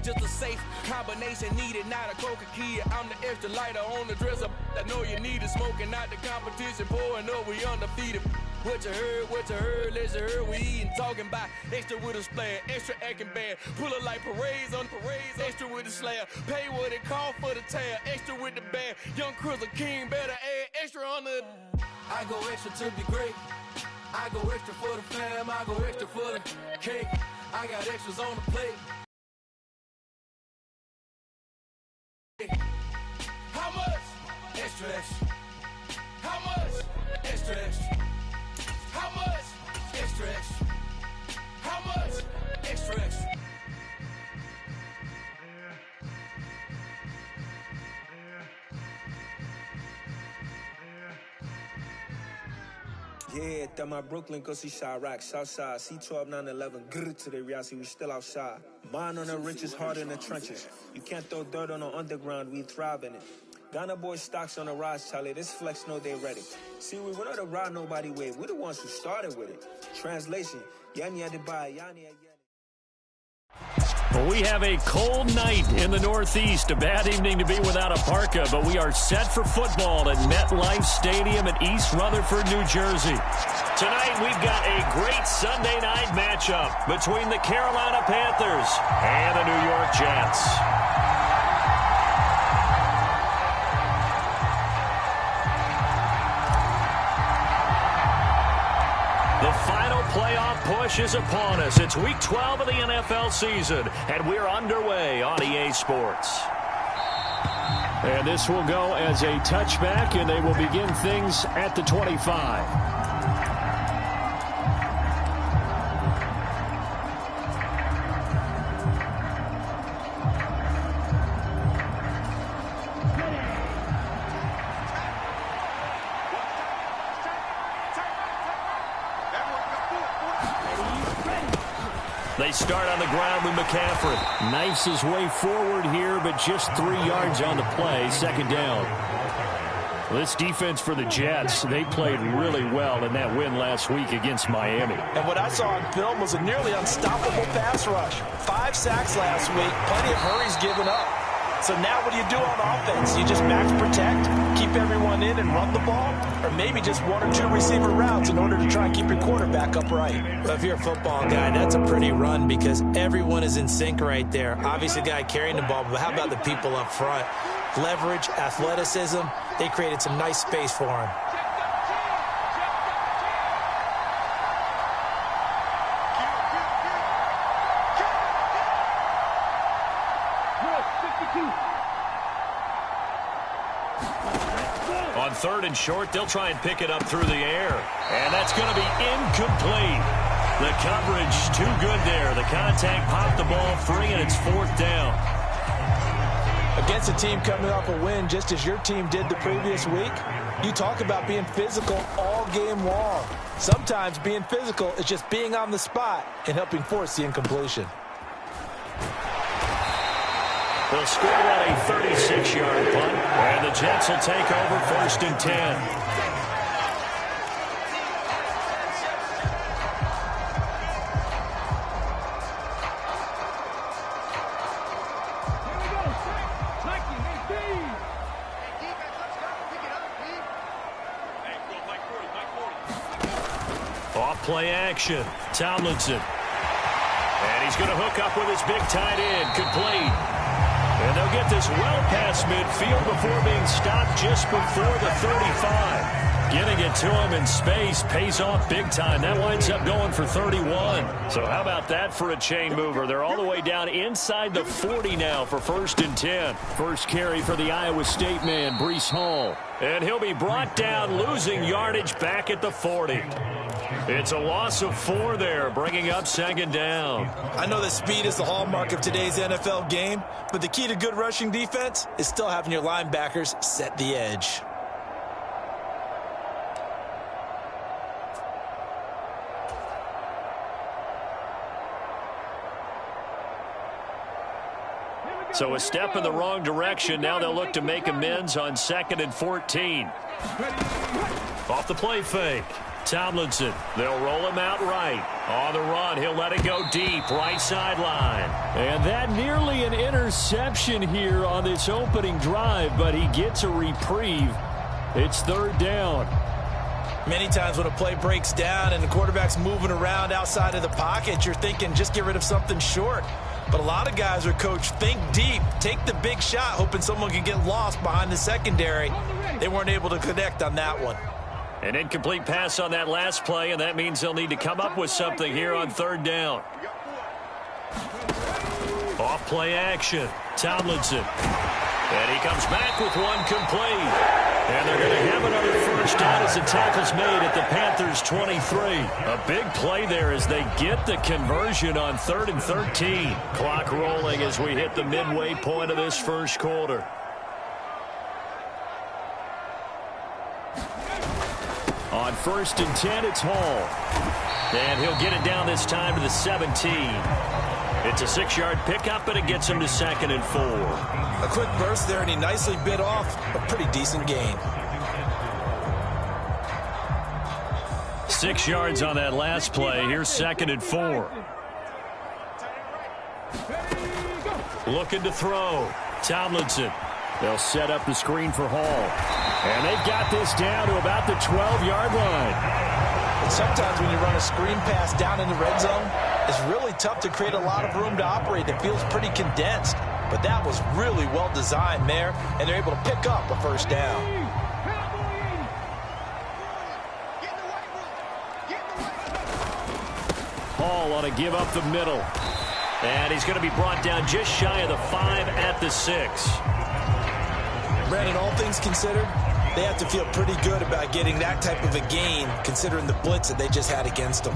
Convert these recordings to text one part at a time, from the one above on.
just a safe combination needed, not a coca key. I'm the extra lighter on the dresser. I know you need it, smoking out the competition, pouring up, we undefeated. What you heard, let's you heard, we eating, talking about extra with a splash, extra acting bad, pull it like parades on parades, extra with the slab, pay what it cost for the tab, extra with the bag, young Chris a king, better add extra on the. I go extra to be great, I go extra for the fam, I go extra for the cake, I got extras on the plate. How much? Extra, extra. How much? Extra, extra. How much? Extra, extra. How much? Extra, extra. Yeah, that my Brooklyn, go see Chirac, Southside, C12, 911, grr to the Riasi, we still outside. Mine on the riches, hard in the trenches. You can't throw dirt on the underground, we thrive in it. Ghana boys stocks on the rise, Charlie, this flex know they ready. See, we're not a ride nobody wave, we're the ones who started with it. Translation, Yani had to buy, Yani again. Well, we have a cold night in the Northeast. A bad evening to be without a parka, but we are set for football at MetLife Stadium in East Rutherford, New Jersey. Tonight, we've got a great Sunday night matchup between the Carolina Panthers and the New York Jets. The final playoff push is upon us. It's Week 12 of the NFL season, and we're underway on EA Sports. And this will go as a touchback, and they will begin things at the 25. They start on the ground with McCaffrey. Knifes his way forward here, but just 3 yards on the play. Second down. This defense for the Jets, they played really well in that win last week against Miami. And what I saw on film was a nearly unstoppable pass rush. 5 sacks last week, plenty of hurries given up. So now what do you do on offense? You just max protect, keep everyone in and run the ball? Or maybe just 1 or 2 receiver routes in order to try and keep your quarterback upright? Well, if you're a football guy, that's a pretty run because everyone is in sync right there. Obviously, the guy carrying the ball, but how about the people up front? Leverage, athleticism, they created some nice space for him. On 3rd and short, they'll try and pick it up through the air. And that's going to be incomplete. The coverage too good there. The contact popped the ball free, and it's 4th down. Against a team coming off a win just as your team did the previous week, you talk about being physical all game long. Sometimes being physical is just being on the spot and helping force the incompletion. They'll score on a 36-yard punt, and the Jets will take over 1st and 10. Off-play action, Tomlinson. And he's going to hook up with his big tight end, complete. And they'll get this well past midfield before being stopped just before the 35. Getting it to him in space pays off big time. That winds up going for 31. So how about that for a chain mover? They're all the way down inside the 40 now for 1st and 10. First carry for the Iowa State man, Breece Hall. And he'll be brought down, losing yardage back at the 40. It's a loss of 4 there, bringing up 2nd down. I know that speed is the hallmark of today's NFL game, but the key to good rushing defense is still having your linebackers set the edge. So a step in the wrong direction. Now they'll look to make amends on 2nd and 14. Off the play fake. Tomlinson, they'll roll him out right. On the run, he'll let it go deep, right sideline. And that nearly an interception here on this opening drive, but he gets a reprieve. It's third down. Many times when a play breaks down and the quarterback's moving around outside of the pocket, you're thinking just get rid of something short. But a lot of guys are coached, think deep, take the big shot, hoping someone can get lost behind the secondary. They weren't able to connect on that one. An incomplete pass on that last play, and that means they'll need to come up with something here on third down. Off play action. Tomlinson. And he comes back with one complete. And they're going to have another first down as the tackle's made at the Panthers' 23. A big play there as they get the conversion on 3rd and 13. Clock rolling as we hit the midway point of this first quarter. On 1st and 10, it's Hall. And he'll get it down this time to the 17. It's a 6-yard pickup, and it gets him to 2nd and 4. A quick burst there, and he nicely bit off a pretty decent gain. 6 yards on that last play. Here's 2nd and 4. Looking to throw. Tomlinson. They'll set up the screen for Hall. And they've got this down to about the 12-yard line. And sometimes when you run a screen pass down in the red zone, it's really tough to create a lot of room to operate. It feels pretty condensed. But that was really well designed there, and they're able to pick up a first down. Hall on a give up the middle. And he's going to be brought down just shy of the 5 at the 6. Brandon, all things considered, they have to feel pretty good about getting that type of a gain, considering the blitz that they just had against them.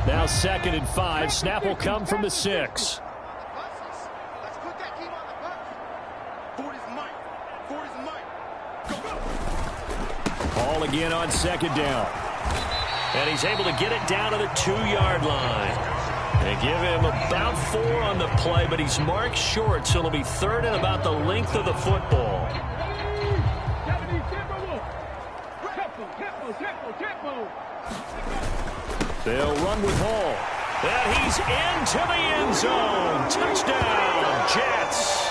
Now 2nd and 5. Snap will come from the 6. Hall again on 2nd down. And he's able to get it down to the 2-yard line. They give him about 4 on the play, but he's marked short, so it'll be 3rd and about the length of the football. They'll run with Hall. And he's into the end zone. Touchdown, Jets.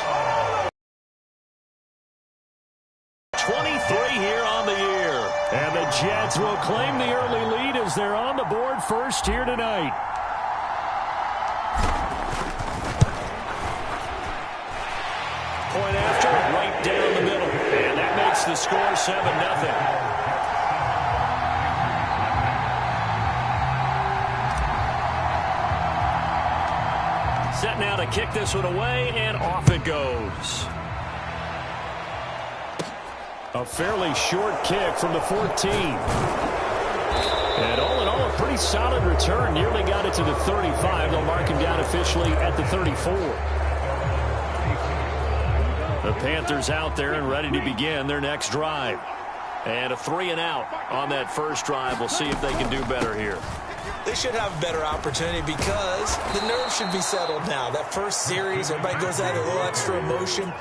23 here on the year. And the Jets will claim the early lead as they're on the board first here tonight. Point after, right down the middle. And that makes the score 7-0. Set now to kick this one away, and off it goes. A fairly short kick from the 14. And all in all, a pretty solid return. Nearly got it to the 35. They'll mark him down officially at the 34. The Panthers out there and ready to begin their next drive. And a 3-and-out on that first drive. We'll see if they can do better here. They should have a better opportunity because the nerves should be settled now. That first series, everybody goes out with a little extra emotion.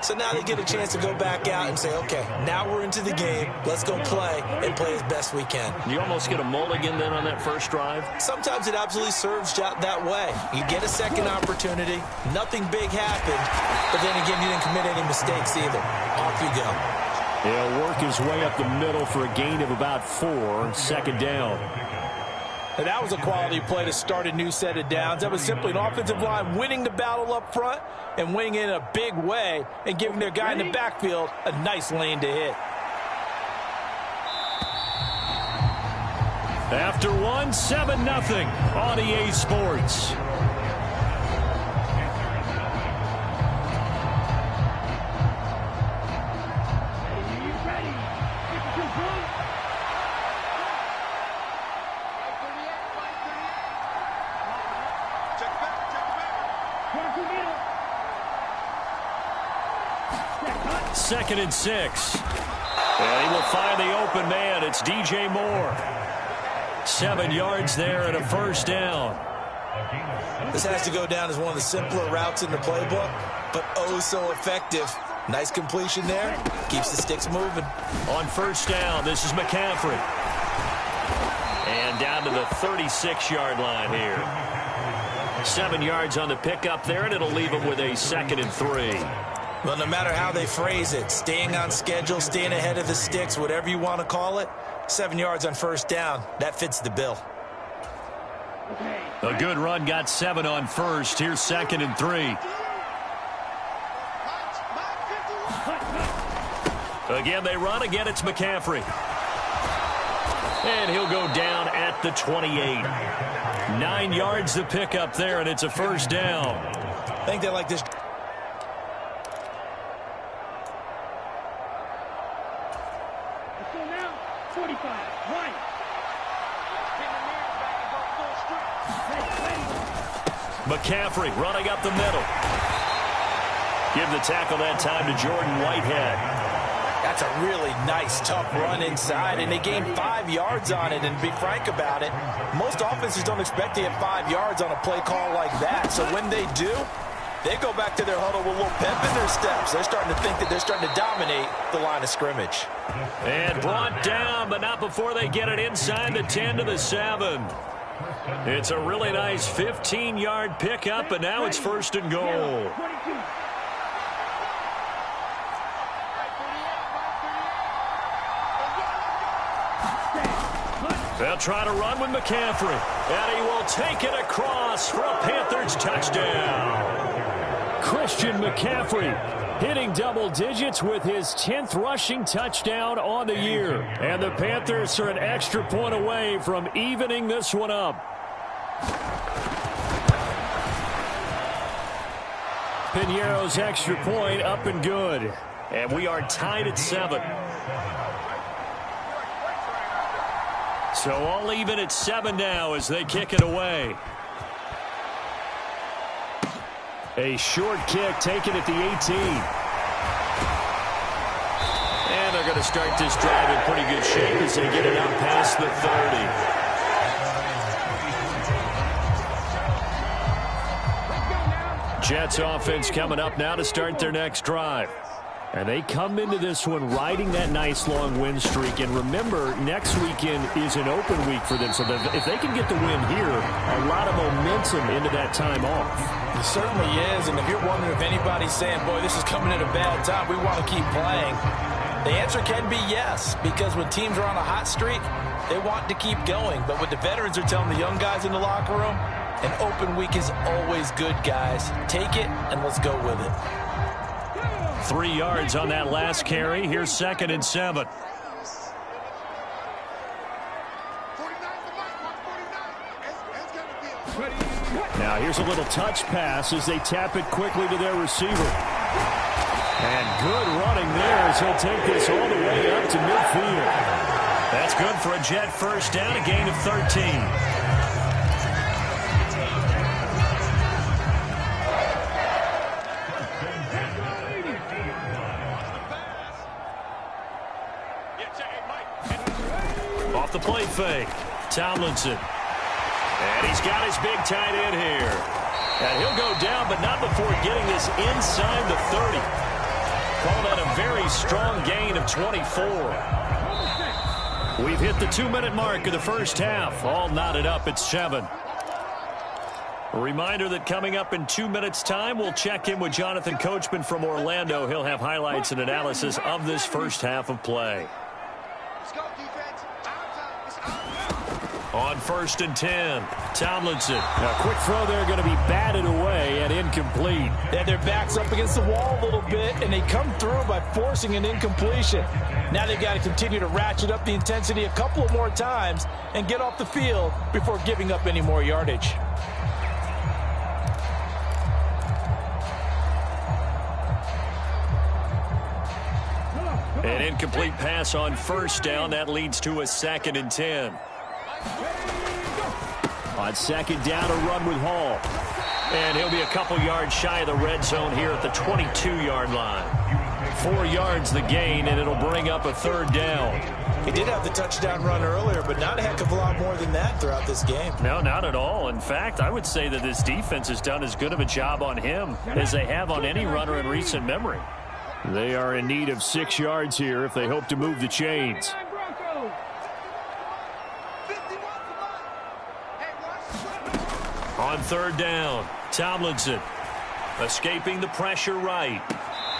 So now they get a chance to go back out and say, okay, now we're into the game. Let's go play and play as best we can. You almost get a mulligan then on that first drive? Sometimes it absolutely serves that way. You get a second opportunity. Nothing big happened. But then again, you didn't commit any mistakes either. Off you go. He'll work his way up the middle for a gain of about 4. 2nd down. And that was a quality play to start a new set of downs. That was simply an offensive line winning the battle up front and winning it in a big way and giving their guy in the backfield a nice lane to hit. After one, 7-0 on EA Sports. Second and 6. And he will find the open man. It's DJ Moore. 7 yards there and a first down. This has to go down as one of the simpler routes in the playbook, but oh so effective. Nice completion there. Keeps the sticks moving. On first down, this is McCaffrey. And down to the 36-yard line here. 7 yards on the pickup there, and it'll leave them with a 2nd and 3. Well, no matter how they phrase it, staying on schedule, staying ahead of the sticks, whatever you want to call it, 7 yards on first down, that fits the bill. A good run got 7 on first. Here's 2nd and 3. Again, they run. Again, it's McCaffrey. And he'll go down at the 28. 9 yards to pick up there, and it's a first down. I think they like this. McCaffrey running up the middle. Give the tackle that time to Jordan Whitehead. That's a really nice, tough run inside, and they gained 5 yards on it. And to be frank about it, most offenses don't expect to get 5 yards on a play call like that. So when they do, they go back to their huddle with a little pep in their steps. They're starting to think that they're starting to dominate the line of scrimmage. And brought down, but not before they get it inside the 10 to the 7. It's a really nice 15-yard pickup, and now it's 1st and goal. They'll try to run with McCaffrey, and he will take it across for a Panthers touchdown. Christian McCaffrey hitting double digits with his 10th rushing touchdown on the year. And the Panthers are an extra point away from evening this one up. Piñeiro's extra point up and good. And we are tied at 7. So all even at 7 now as they kick it away. A short kick taken at the 18. And they're going to start this drive in pretty good shape as they get it out past the 30. Jets offense coming up now to start their next drive. And they come into this one riding that nice long win streak. And remember, next weekend is an open week for them. So if they can get the win here, a lot of momentum into that time off. It certainly is. And if you're wondering if anybody's saying, boy, this is coming at a bad time, we want to keep playing, the answer can be yes. Because when teams are on a hot streak, they want to keep going. But what the veterans are telling the young guys in the locker room, an open week is always good, guys. Take it and let's go with it. 3 yards on that last carry. Here's 2nd and 7. Now here's a little touch pass as they tap it quickly to their receiver. And good running there as he'll take this all the way up to midfield. That's good for a Jet first down, a gain of 13. Off the play fake, Tomlinson. And he's got his big tight end here. And he'll go down, but not before getting this inside the 30. Call that a very strong gain of 24. We've hit the 2-minute mark of the first half. All knotted up at 7. A reminder that coming up in 2 minutes' time, we'll check in with Jonathan Coachman from Orlando. He'll have highlights and analysis of this first half of play. On 1st and 10, Tomlinson. A quick throw there going to be batted away and incomplete. Yeah, their back's up against the wall a little bit, and they come through by forcing an incompletion. Now they've got to continue to ratchet up the intensity a couple of more times and get off the field before giving up any more yardage. An incomplete pass on first down. That leads to a 2nd and 10. On 2nd down, a run with Hall. And he'll be a couple yards shy of the red zone here at the 22-yard line. 4 yards the gain, and it'll bring up a 3rd down. He did have the touchdown run earlier, but not a heck of a lot more than that throughout this game. No, not at all. In fact, I would say that this defense has done as good of a job on him as they have on any runner in recent memory. They are in need of 6 yards here if they hope to move the chains. On third down, Tomlinson escaping the pressure right.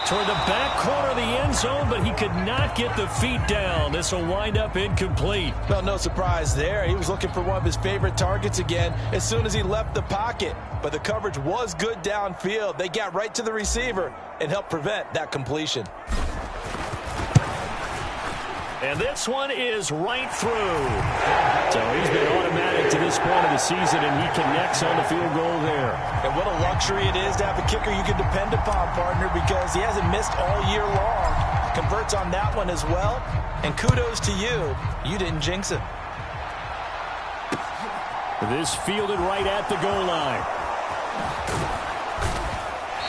Toward the back corner of the end zone, but he could not get the feet down. This will wind up incomplete. Well, no surprise there. He was looking for one of his favorite targets again as soon as he left the pocket. But the coverage was good downfield. They got right to the receiver and helped prevent that completion. And this one is right through. So he's been automatic to this point of the season, and he connects on the field goal there. And what a luxury it is to have a kicker you can depend upon, partner, because he hasn't missed all year long. Converts on that one as well. And kudos to you. You didn't jinx him. This fielded right at the goal line.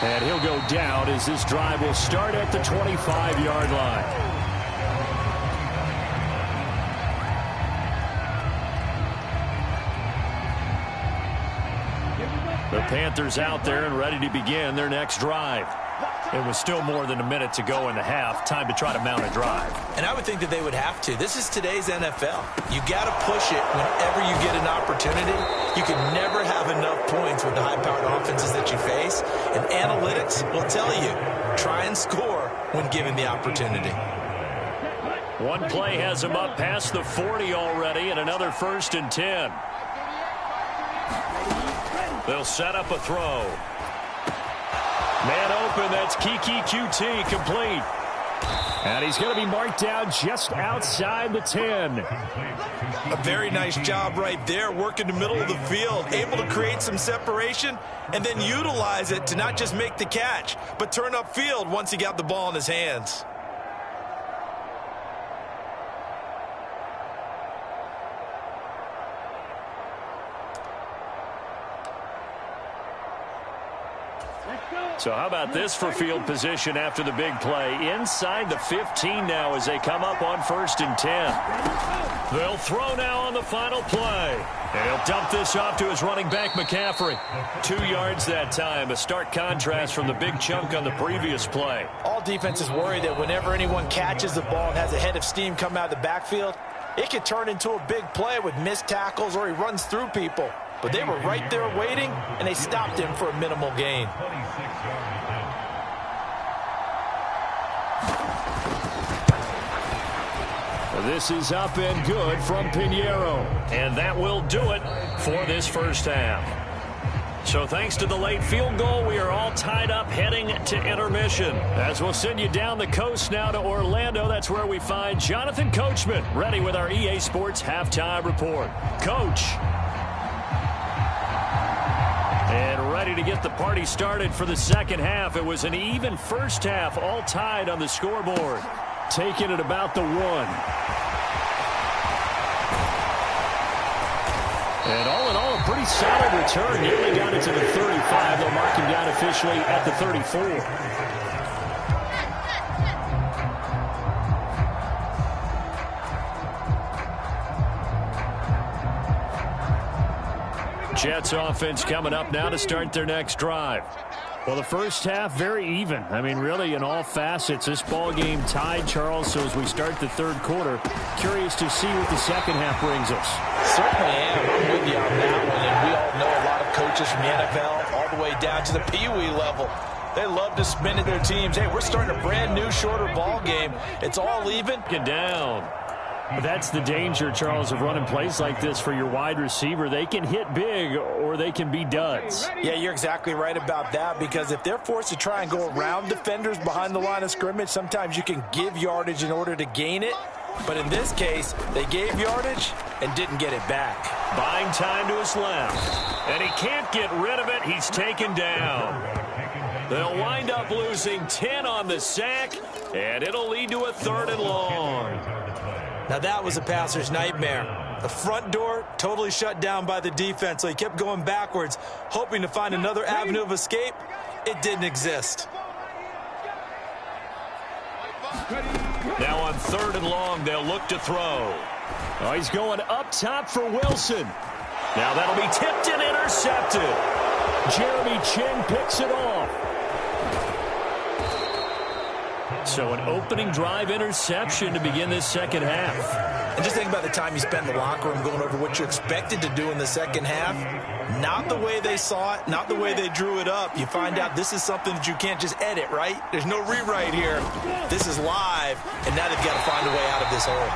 And he'll go down as this drive will start at the 25-yard line. The Panthers out there and ready to begin their next drive. It was still more than a minute to go in the half. Time to try to mount a drive. And I would think that they would have to. This is today's NFL. You got to push it whenever you get an opportunity. You can never have enough points with the high-powered offenses that you face. And analytics will tell you, try and score when given the opportunity. One play has him up past the 40 already, and another 1st and 10. They'll set up a throw. Man open, that's Kiki QT, complete. And he's going to be marked down just outside the 10. A very nice job right there, working the middle of the field, able to create some separation and then utilize it to not just make the catch, but turn upfield once he got the ball in his hands. So how about this for field position after the big play? Inside the 15 now as they come up on 1st and 10. They'll throw now on the final play. And he'll dump this off to his running back, McCaffrey. 2 yards that time, a stark contrast from the big chunk on the previous play. All defenses worry that whenever anyone catches the ball and has a head of steam come out of the backfield, it could turn into a big play with missed tackles or he runs through people. But they were right there waiting, and they stopped him for a minimal gain. This is up and good from Pinheiro. And that will do it for this first half. So thanks to the late field goal, we are all tied up heading to intermission. As we'll send you down the coast now to Orlando, that's where we find Jonathan Coachman, ready with our EA Sports Halftime Report. Coach. And ready to get the party started for the second half. It was an even first half, all tied on the scoreboard. Taking it about the 1. And all in all, a pretty solid return. Nearly got it to the 35. They'll mark him down officially at the 34. Jets offense coming up now to start their next drive. Well, the first half, very even. I mean, really, in all facets, this ball game tied, Charles. So as we start the third quarter, curious to see what the second half brings us. Certainly am. I'm with you on that one. And we all know a lot of coaches from the NFL all the way down to the Pee-wee level. They love to spin at their teams. Hey, we're starting a brand new, shorter ball game. It's all even. Get down. That's the danger, Charles, of running plays like this for your wide receiver. They can hit big or they can be duds. Yeah, you're exactly right about that, because if they're forced to try and go around defenders behind the line of scrimmage, sometimes you can give yardage in order to gain it. But in this case, they gave yardage and didn't get it back. Buying time to his left. And he can't get rid of it. He's taken down. They'll wind up losing 10 on the sack, and it'll lead to a 3rd and long. Now that was a passer's nightmare. The front door totally shut down by the defense, so he kept going backwards, hoping to find another avenue of escape. It didn't exist. Now on 3rd and long, they'll look to throw. Oh, he's going up top for Wilson. Now that'll be tipped and intercepted. Jeremy Chinn picks it off. So an opening drive interception to begin this second half. And just think about the time you spent in the locker room going over what you expected to do in the second half. Not the way they saw it, not the way they drew it up. You find out this is something that you can't just edit, right? There's no rewrite here. This is live, and now they've got to find a way out of this hole.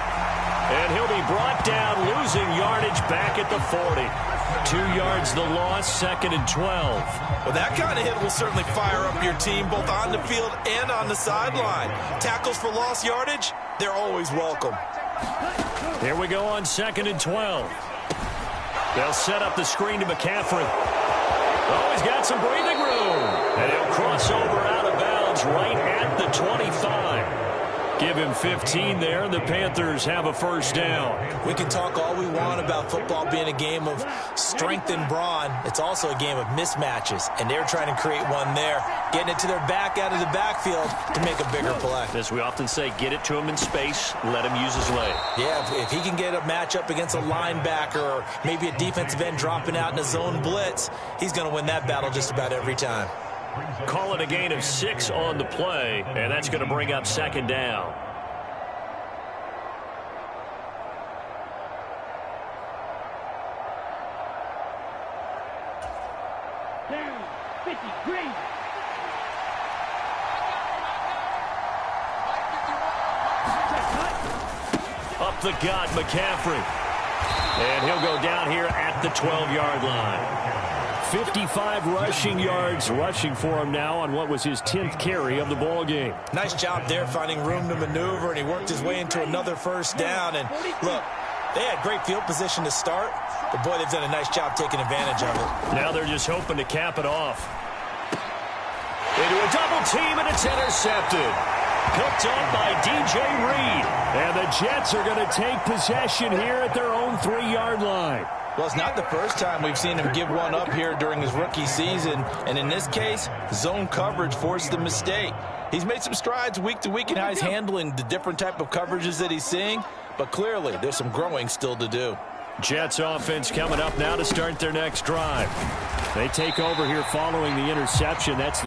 And he'll be brought down, losing yardage back at the 40. 2 yards the loss, 2nd and 12. Well, that kind of hit will certainly fire up your team, both on the field and on the sideline. Tackles for lost yardage, they're always welcome. Here we go on 2nd and 12. They'll set up the screen to McCaffrey. Oh, he's got some breathing room. And he'll cross over out of bounds right at the 25. Give him 15 there, and the Panthers have a first down. We can talk all we want about football being a game of strength and brawn. It's also a game of mismatches, and they're trying to create one there, getting it to their back out of the backfield to make a bigger play. As we often say, get it to him in space, let him use his leg. Yeah, if he can get a matchup against a linebacker or maybe a defensive end dropping out in a zone blitz, he's going to win that battle just about every time. Call it a gain of 6 on the play, and that's going to bring up 2nd down. Up the gut, McCaffrey. And he'll go down here at the 12-yard line. 55 rushing yards rushing for him now on what was his 10th carry of the ball game. Nice job there finding room to maneuver, and he worked his way into another first down. And look, they had great field position to start, but boy, they've done a nice job taking advantage of it. Now they're just hoping to cap it off. Into a double team, and it's intercepted. Picked up by DJ Reed. And the Jets are going to take possession here at their own 3-yard line. Well, it's not the first time we've seen him give one up here during his rookie season. And in this case, zone coverage forced the mistake. He's made some strides week to week in how he's handling the different type of coverages that he's seeing. But clearly, there's some growing still to do. Jets offense coming up now to start their next drive. They take over here following the interception. That's the